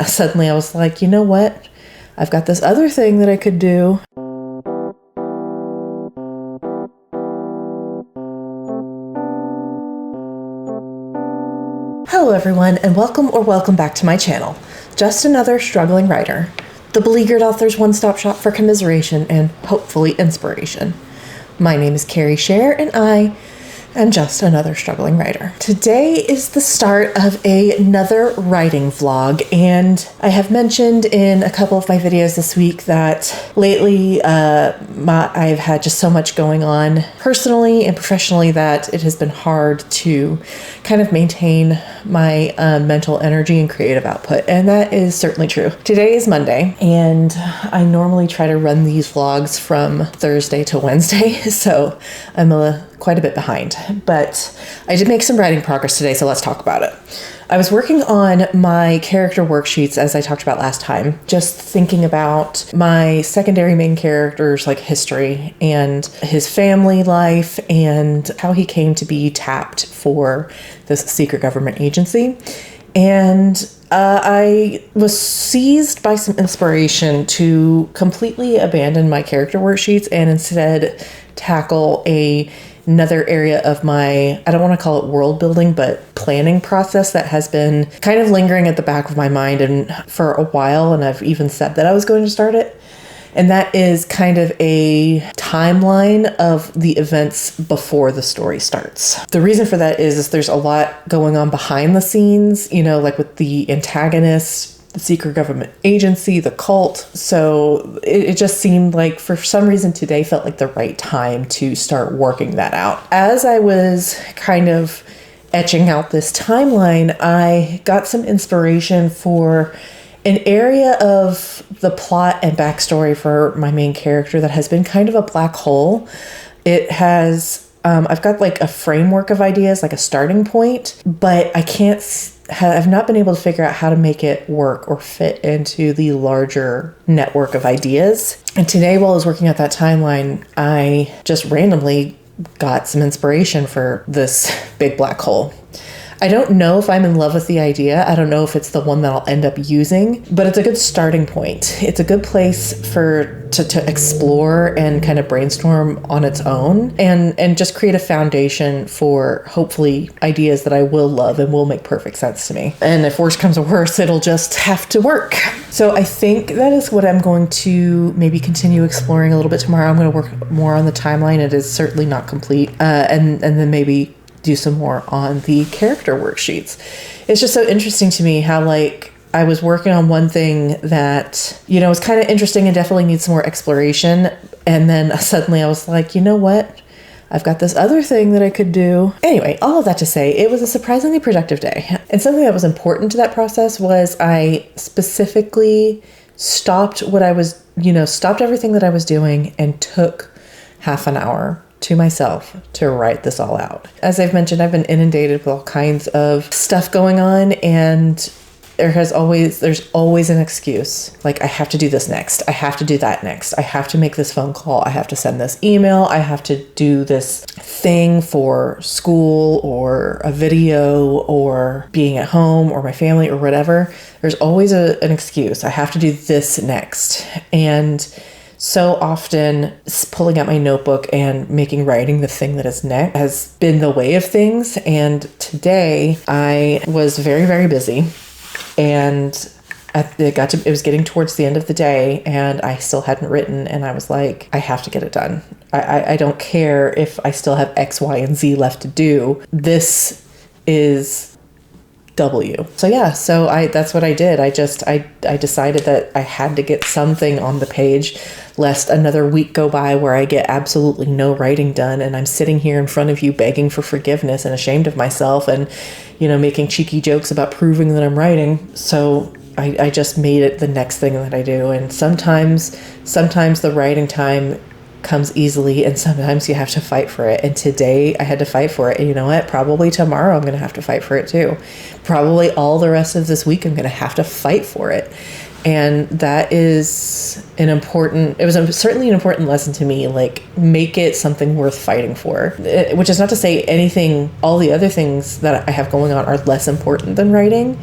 Suddenly I was like, you know what? I've got this other thing that I could do. Hello everyone, and welcome back to my channel. Just another struggling writer, the beleaguered author's one-stop shop for commiseration and hopefully inspiration. My name is Carrie Scher, and I am just another struggling writer. Today is the start of another writing vlog, and I have mentioned in a couple of my videos this week that lately I've had just so much going on personally and professionally that it has been hard to kind of maintain my mental energy and creative output, and that is certainly true. Today is Monday, and I normally try to run these vlogs from Thursday to Wednesday, so I'm quite a bit behind, but I did make some writing progress today, so let's talk about it. I was working on my character worksheets, as I talked about last time, just thinking about my secondary main character's history and his family life and how he came to be tapped for this secret government agency. And I was seized by some inspiration to completely abandon my character worksheets and instead tackle another area of my, I don't want to call it world building, but planning process that has been kind of lingering at the back of my mind and for a while, and I've even said that I was going to start it. And that is kind of a timeline of the events before the story starts. The reason for that is there's a lot going on behind the scenes, like with the antagonist, the secret government agency, the cult. So it just seemed like for some reason today felt like the right time to start working that out. As I was kind of etching out this timeline, I got some inspiration for an area of the plot and backstory for my main character that has been kind of a black hole. It has, I've got a framework of ideas, a starting point, but I've not been able to figure out how to make it work or fit into the larger network of ideas. And today, while I was working at that timeline, I just randomly got some inspiration for this big black hole. I don't know if I'm in love with the idea. I don't know if it's the one that I'll end up using, but it's a good starting point. It's a good place to explore and kind of brainstorm on its own and just create a foundation for hopefully ideas that I will love and will make perfect sense to me. And if worse comes to worse, it'll just have to work. So I think that is what I'm going to maybe continue exploring a little bit tomorrow. I'm going to work more on the timeline. It is certainly not complete. And then maybe do some more on the character worksheets. It's just so interesting to me how I was working on one thing that, was kind of interesting and definitely needs some more exploration. And then suddenly I was like, you know what? I've got this other thing that I could do. Anyway, all of that to say, it was a surprisingly productive day. And something that was important to that process was I specifically stopped stopped everything that I was doing and took half an hour to myself to write this all out. As I've mentioned, I've been inundated with all kinds of stuff going on, and there's always an excuse. I have to do this next. I have to do that next. I have to make this phone call. I have to send this email. I have to do this thing for school or a video or being at home or my family or whatever. There's always an excuse. I have to do this next. And so often pulling out my notebook and making writing the thing that is next has been the way of things. And today I was very, very busy, and it was getting towards the end of the day and I still hadn't written, and I was like, I have to get it done. I don't care if I still have X, Y, and Z left to do. This is W. So that's what I did. I decided that I had to get something on the page, lest another week go by where I get absolutely no writing done and I'm sitting here in front of you begging for forgiveness and ashamed of myself and, making cheeky jokes about proving that I'm writing. So I just made it the next thing that I do. And sometimes the writing time comes easily and sometimes you have to fight for it. And today I had to fight for it. And you know what? Probably tomorrow I'm going to have to fight for it too. Probably all the rest of this week I'm going to have to fight for it. And that is certainly an important lesson to me, make it something worth fighting for, which is not to say all the other things that I have going on are less important than writing.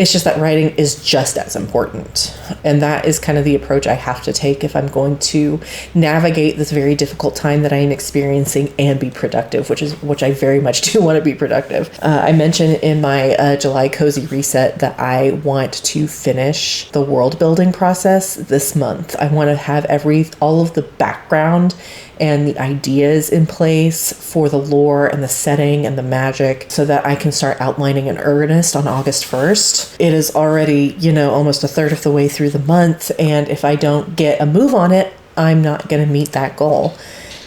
It's just that writing is just as important. And that is kind of the approach I have to take if I'm going to navigate this very difficult time that I am experiencing and be productive, which I very much do want to be productive. I mentioned in my July Cozy Reset that I want to finish the world building process this month. I want to have all of the background and the ideas in place for the lore and the setting and the magic so that I can start outlining in earnest on August 1st. It is already, almost a third of the way through the month, and if I don't get a move on it, I'm not going to meet that goal.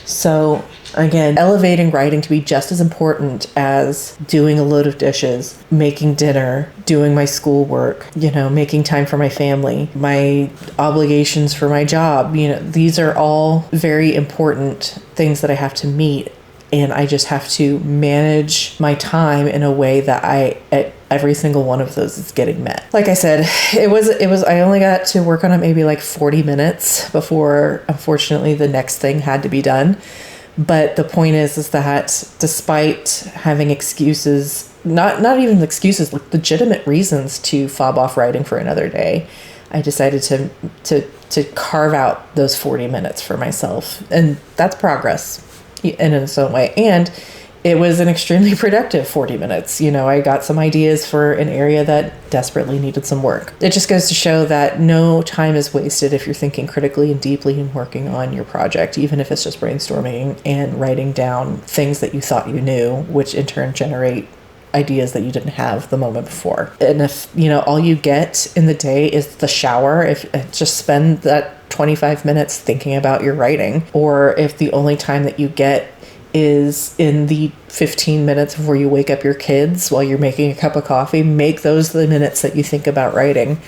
So again, elevating writing to be just as important as doing a load of dishes, making dinner, doing my schoolwork, making time for my family, my obligations for my job. These are all very important things that I have to meet. And I just have to manage my time in a way that every single one of those is getting met. Like I said, I only got to work on it maybe like 40 minutes before, unfortunately, the next thing had to be done. But the point is that despite having excuses, not even excuses, like legitimate reasons to fob off writing for another day, I decided to carve out those 40 minutes for myself. And that's progress in its own way. And it was an extremely productive 40 minutes. I got some ideas for an area that desperately needed some work. It just goes to show that no time is wasted if you're thinking critically and deeply and working on your project, even if it's just brainstorming and writing down things that you thought you knew, which in turn generate ideas that you didn't have the moment before. And if, all you get in the day is the shower, just spend that 25 minutes thinking about your writing, or if the only time that you get is in the 15 minutes before you wake up your kids while you're making a cup of coffee, make those the minutes that you think about writing.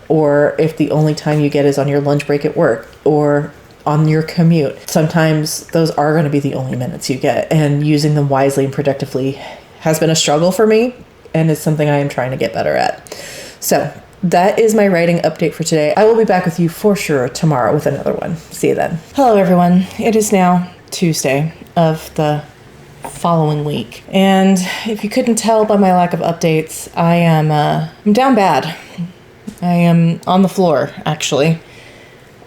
Or if the only time you get is on your lunch break at work or on your commute, sometimes those are going to be the only minutes you get, and using them wisely and productively has been a struggle for me, and it's something I am trying to get better at. So that is my writing update for today. I will be back with you for sure tomorrow with another one. See you then. Hello, everyone. It is now Tuesday of the following week. And if you couldn't tell by my lack of updates, I'm down bad. I am on the floor, actually.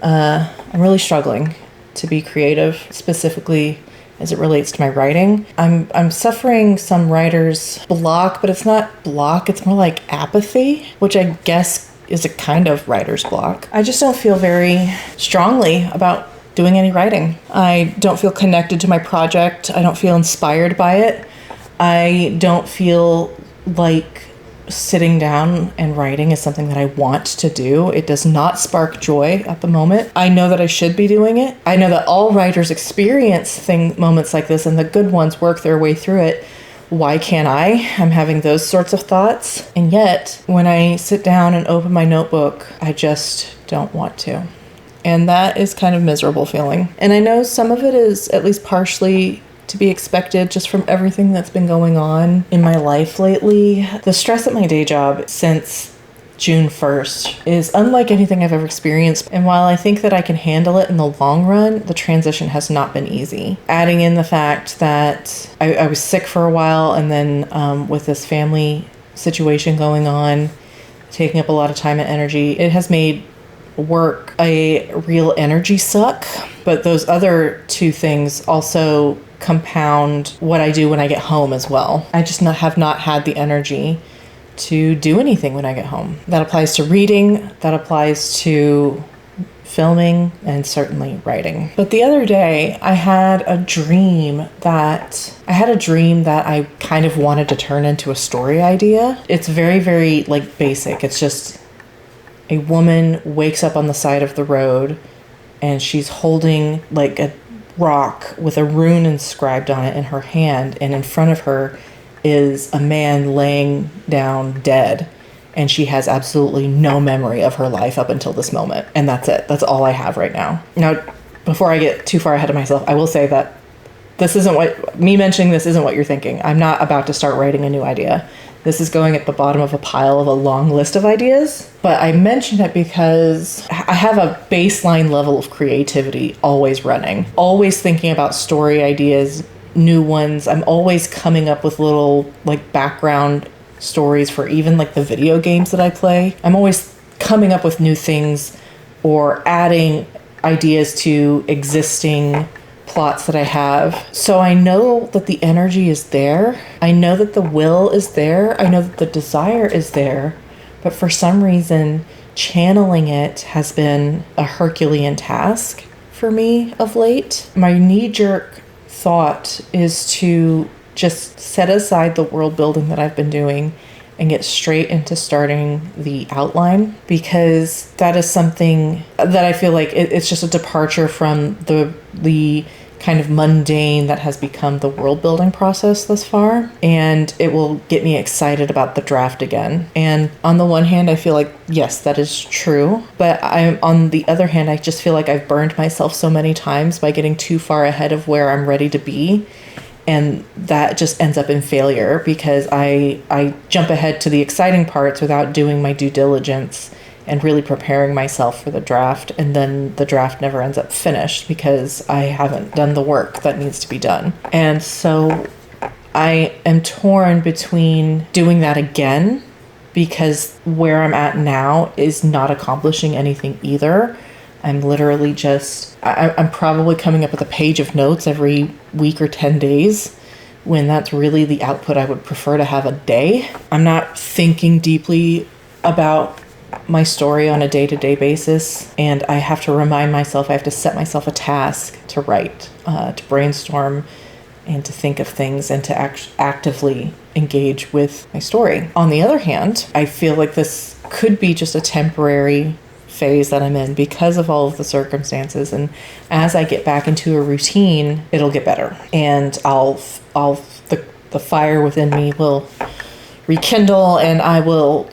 I'm really struggling to be creative, specifically as it relates to my writing. I'm suffering some writer's block, but it's not block, it's more like apathy, which I guess is a kind of writer's block. I just don't feel very strongly about doing any writing. I don't feel connected to my project. I don't feel inspired by it. I don't feel like sitting down and writing is something that I want to do. It does not spark joy at the moment. I know that I should be doing it. I know that all writers experience moments like this, and the good ones work their way through it. Why can't I? I'm having those sorts of thoughts. And yet, when I sit down and open my notebook, I just don't want to. And that is kind of miserable feeling. And I know some of it is at least partially to be expected just from everything that's been going on in my life lately. The stress at my day job since June 1st is unlike anything I've ever experienced. And while I think that I can handle it in the long run, the transition has not been easy. Adding in the fact that I was sick for a while, and then with this family situation going on, taking up a lot of time and energy, it has made work a real energy suck. But those other two things also compound what I do when I get home as well. I just have not had the energy to do anything when I get home. That applies to reading, that applies to filming, and certainly writing. But the other day I had a dream that I kind of wanted to turn into a story idea. It's very, very basic. It's just a woman wakes up on the side of the road and she's holding a rock with a rune inscribed on it in her hand, and in front of her is a man laying down dead, and she has absolutely no memory of her life up until this moment, and that's it. That's all I have right now. Now, before I get too far ahead of myself, I will say that me mentioning this isn't what you're thinking. I'm not about to start writing a new idea. This is going at the bottom of a pile of a long list of ideas, but I mentioned it because I have a baseline level of creativity always running, always thinking about story ideas, new ones. I'm always coming up with little background stories for even like the video games that I play. I'm always coming up with new things or adding ideas to existing plots that I have. So I know that the energy is there. I know that the will is there. I know that the desire is there. But for some reason, channeling it has been a Herculean task for me of late. My knee-jerk thought is to just set aside the world building that I've been doing and get straight into starting the outline, because that is something that I feel like it's just a departure from the kind of mundane that has become the world building process thus far, and it will get me excited about the draft again. And on the one hand, I feel like, yes, that is true, but on the other hand, I just feel like I've burned myself so many times by getting too far ahead of where I'm ready to be. And that just ends up in failure because I jump ahead to the exciting parts without doing my due diligence and really preparing myself for the draft. And then the draft never ends up finished because I haven't done the work that needs to be done. And so I am torn between doing that again, because where I'm at now is not accomplishing anything either. I'm literally I'm probably coming up with a page of notes every week or 10 days, when that's really the output I would prefer to have a day. I'm not thinking deeply about my story on a day-to-day basis, and I have to remind myself, I have to set myself a task to write, to brainstorm, and to think of things, and to actively engage with my story. On the other hand, I feel like this could be just a temporary phase that I'm in because of all of the circumstances, and as I get back into a routine, it'll get better, and the fire within me will rekindle, and I will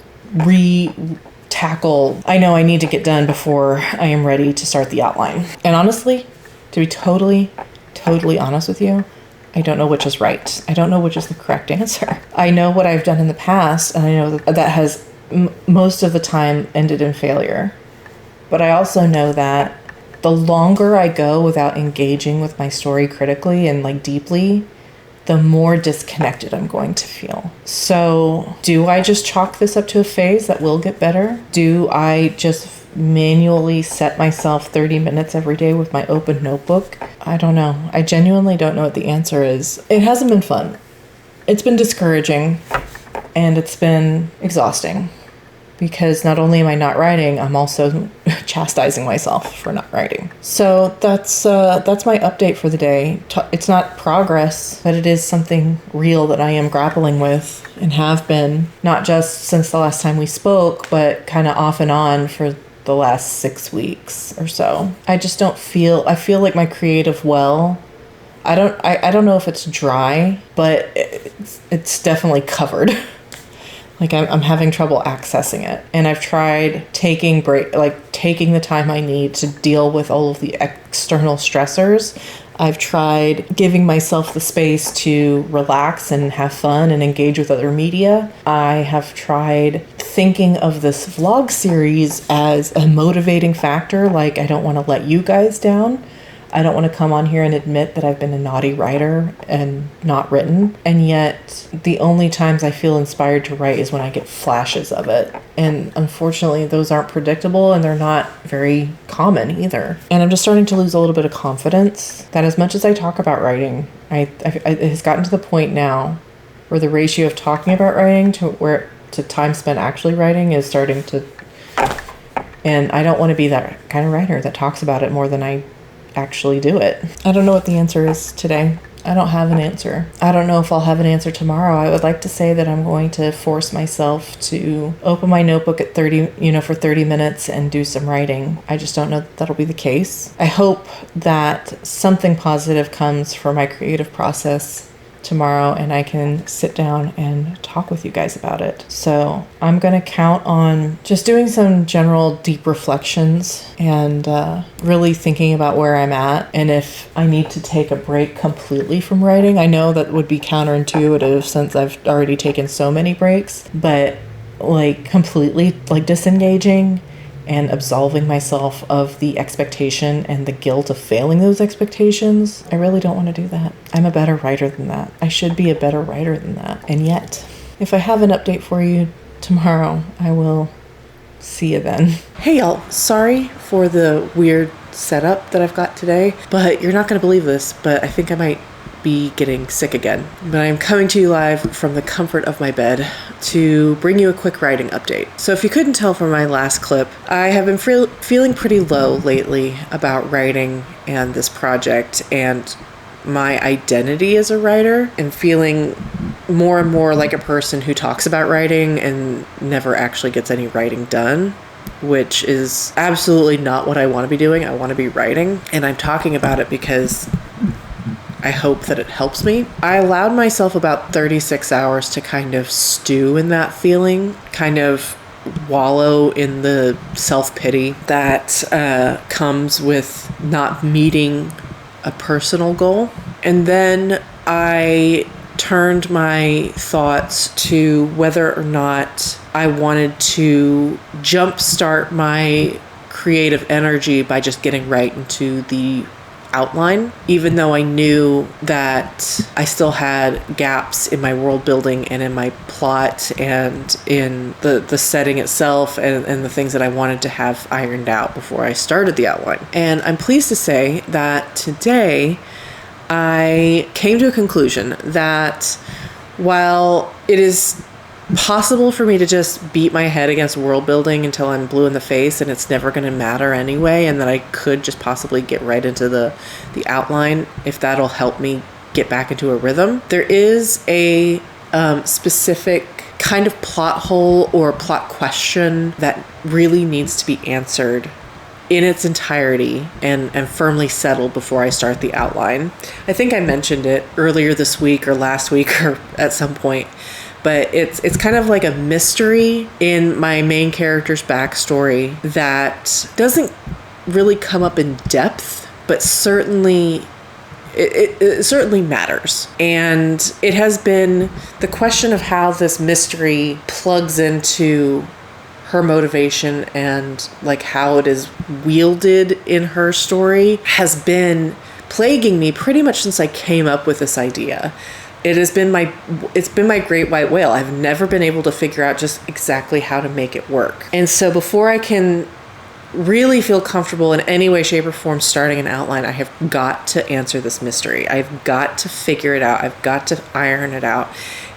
tackle. I know I need to get done before I am ready to start the outline. And honestly, to be totally honest with you, I don't know which is right. I don't know which is the correct answer. I know what I've done in the past, and I know that has most of the time ended in failure. But I also know that the longer I go without engaging with my story critically and like deeply, the more disconnected I'm going to feel. So do I just chalk this up to a phase that will get better? Do I just manually set myself 30 minutes every day with my open notebook? I don't know. I genuinely don't know what the answer is. It hasn't been fun. It's been discouraging, and it's been exhausting. Because not only am I not writing, I'm also chastising myself for not writing. So that's my update for the day. It's not progress, but it is something real that I am grappling with and have been, not just since the last time we spoke, but kind of off and on for the last 6 weeks or so. I feel like my creative well, I don't know if it's dry, but it's definitely covered. Like I'm having trouble accessing it. And I've tried taking the time I need to deal with all of the external stressors. I've tried giving myself the space to relax and have fun and engage with other media. I have tried thinking of this vlog series as a motivating factor. Like, I don't want to let you guys down. I don't want to come on here and admit that I've been a naughty writer and not written. And yet the only times I feel inspired to write is when I get flashes of it. And unfortunately, those aren't predictable, and they're not very common either. And I'm just starting to lose a little bit of confidence that as much as I talk about writing, it has gotten to the point now where the ratio of talking about writing to time spent actually writing is starting to, and I don't want to be that kind of writer that talks about it more than I actually do it. I don't know what the answer is today. I don't have an answer. I don't know if I'll have an answer tomorrow. I would like to say that I'm going to force myself to open my notebook at 30 minutes and do some writing. I just don't know that that'll be the case. I hope that something positive comes from my creative process tomorrow, and I can sit down and talk with you guys about it. So I'm going to count on just doing some general deep reflections and really thinking about where I'm at, and if I need to take a break completely from writing. I know that would be counterintuitive since I've already taken so many breaks, but like completely like disengaging and absolving myself of the expectation and the guilt of failing those expectations, I really don't want to do that. I'm a better writer than that. I should be a better writer than that. And yet, If I have an update for you tomorrow, I will see you then. Hey y'all, sorry for the weird setup that I've got today, but you're not going to believe this, but I think I might be getting sick again. But I'm coming to you live from the comfort of my bed to bring you a quick writing update. So if you couldn't tell from my last clip, I have been feeling pretty low lately about writing and this project and my identity as a writer, and feeling more and more like a person who talks about writing and never actually gets any writing done, which is absolutely not what I want to be doing. I want to be writing, and I'm talking about it because I hope that it helps me. I allowed myself about 36 hours to kind of stew in that feeling, kind of wallow in the self-pity that comes with not meeting a personal goal. And then I turned my thoughts to whether or not I wanted to jumpstart my creative energy by just getting right into the outline, even though I knew that I still had gaps in my world building and in my plot and in the setting itself and the things that I wanted to have ironed out before I started the outline. And I'm pleased to say that today I came to a conclusion that while it is possible for me to just beat my head against world building until I'm blue in the face and it's never going to matter anyway, and that I could just possibly get right into the outline if that'll help me get back into a rhythm, there is a specific kind of plot hole or plot question that really needs to be answered in its entirety and firmly settled before I start the outline. I think I mentioned it earlier this week or last week or at some point, but it's kind of like a mystery in my main character's backstory that doesn't really come up in depth, but certainly it certainly matters. And it has been the question of how this mystery plugs into her motivation and like how it is wielded in her story has been plaguing me pretty much since I came up with this idea. It's been my great white whale. I've never been able to figure out just exactly how to make it work. And so before I can really feel comfortable in any way, shape, or form starting an outline, I have got to answer this mystery. I've got to figure it out. I've got to iron it out.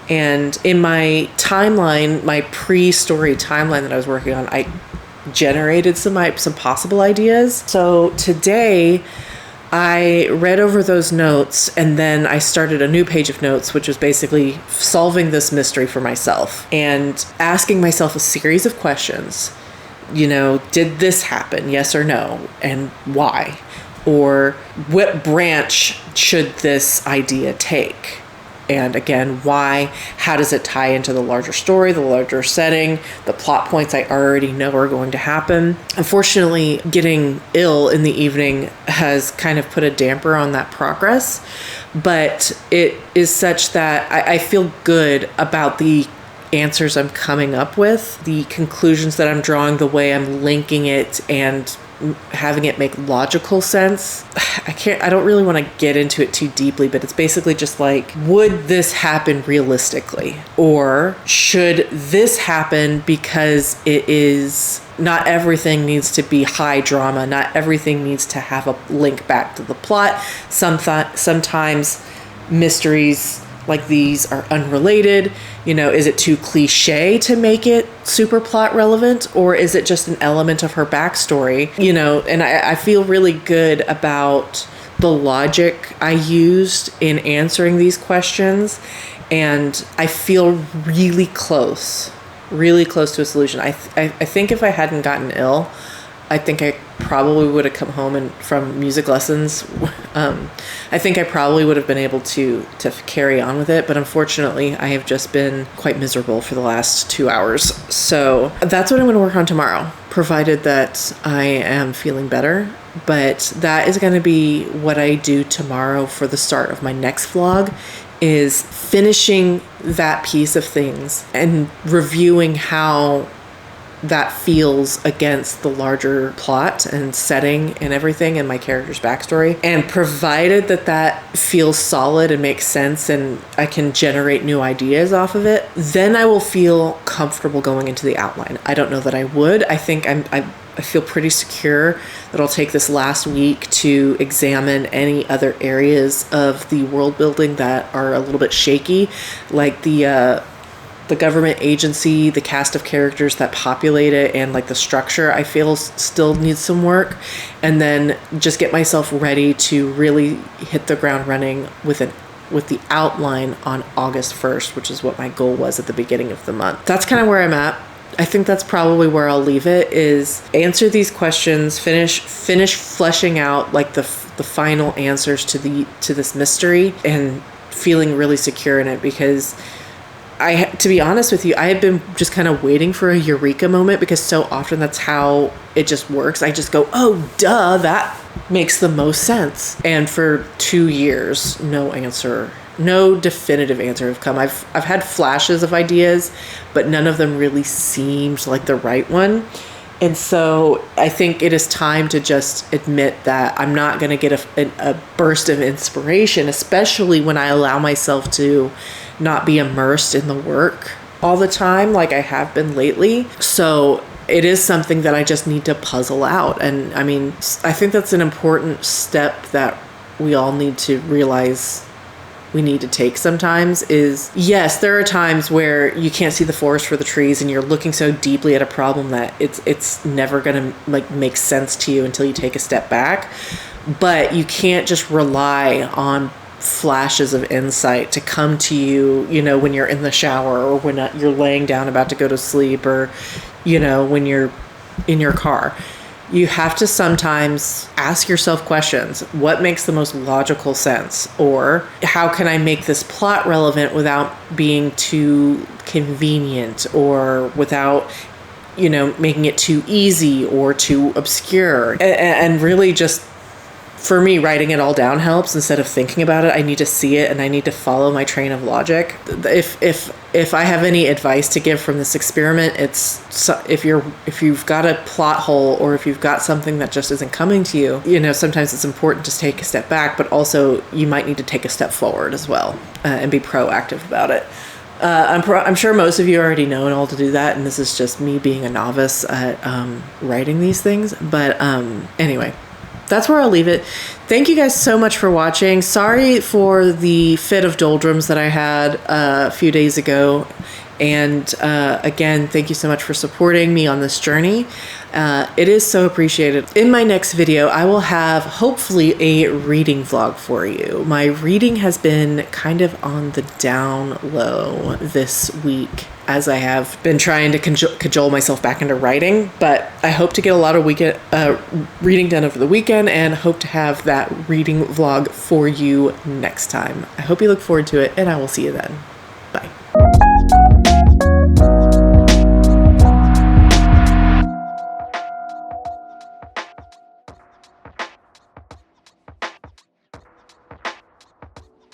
And in my timeline, my pre-story timeline that I was working on, I generated some possible ideas. So today I read over those notes and then I started a new page of notes, which was basically solving this mystery for myself and asking myself a series of questions. You know, did this happen? Yes or no? And why? Or what branch should this idea take? And again, why? How does it tie into the larger story, the larger setting, the plot points I already know are going to happen? Unfortunately, getting ill in the evening has kind of put a damper on that progress, but it is such that I feel good about the answers I'm coming up with, the conclusions that I'm drawing, the way I'm linking it and having it make logical sense. I don't really want to get into it too deeply, but it's basically just like, would this happen realistically? Or should this happen because it is, not everything needs to be high drama. Not everything needs to have a link back to the plot. Sometimes mysteries like these are unrelated. You know, is it too cliche to make it super plot relevant, or is it just an element of her backstory? You know, and I feel really good about the logic I used in answering these questions, and I feel really close to a solution. I think if I hadn't gotten ill, I think I probably would have come home from music lessons. I think I probably would have been able to carry on with it, but unfortunately I have just been quite miserable for the last 2 hours. So that's what I'm going to work on tomorrow, provided that I am feeling better. But that is going to be what I do tomorrow for the start of my next vlog, is finishing that piece of things and reviewing how that feels against the larger plot and setting and everything and my character's backstory. And provided that that feels solid and makes sense and I can generate new ideas off of it, then I will feel comfortable going into the outline. I don't know that I would. I think I feel pretty secure that I'll take this last week to examine any other areas of the world building that are a little bit shaky, like the government agency, the cast of characters that populate it, and like the structure I feel still needs some work. And then just get myself ready to really hit the ground running with the outline on August 1st, which is what my goal was at the beginning of the month. That's kind of where I'm at. I think that's probably where I'll leave it, is answer these questions, finish fleshing out like the final answers to this mystery, and feeling really secure in it, because to be honest with you, I had been just kind of waiting for a eureka moment, because so often that's how it just works. I just go, oh, duh, that makes the most sense. And for 2 years, no definitive answer have come. I've had flashes of ideas, but none of them really seemed like the right one. And so I think it is time to just admit that I'm not going to get a burst of inspiration, especially when I allow myself to not be immersed in the work all the time like I have been lately. So it is something that I just need to puzzle out. And I mean, I think that's an important step that we all need to realize we need to take sometimes. Is, yes, there are times where you can't see the forest for the trees and you're looking so deeply at a problem that it's never gonna like make sense to you until you take a step back. But you can't just rely on flashes of insight to come to you, when you're in the shower, or when you're laying down about to go to sleep, or when you're in your car. You have to sometimes ask yourself questions. What makes the most logical sense? Or how can I make this plot relevant without being too convenient, or without, making it too easy or too obscure? And really just, for me, writing it all down helps. Instead of thinking about it, I need to see it and I need to follow my train of logic. If I have any advice to give from this experiment, it's if you've got a plot hole, or if you've got something that just isn't coming to you, sometimes it's important to take a step back, but also you might need to take a step forward as well, and be proactive about it. I'm sure most of you already know and all to do that, and this is just me being a novice at writing these things. But anyway, that's where I'll leave it. Thank you guys so much for watching. Sorry for the fit of doldrums that I had a few days ago. And again, thank you so much for supporting me on this journey. It is so appreciated. In my next video, I will have hopefully a reading vlog for you. My reading has been kind of on the down low this week, as I have been trying to cajole myself back into writing, but I hope to get a lot of reading done over the weekend, and hope to have that reading vlog for you next time. I hope you look forward to it, and I will see you then.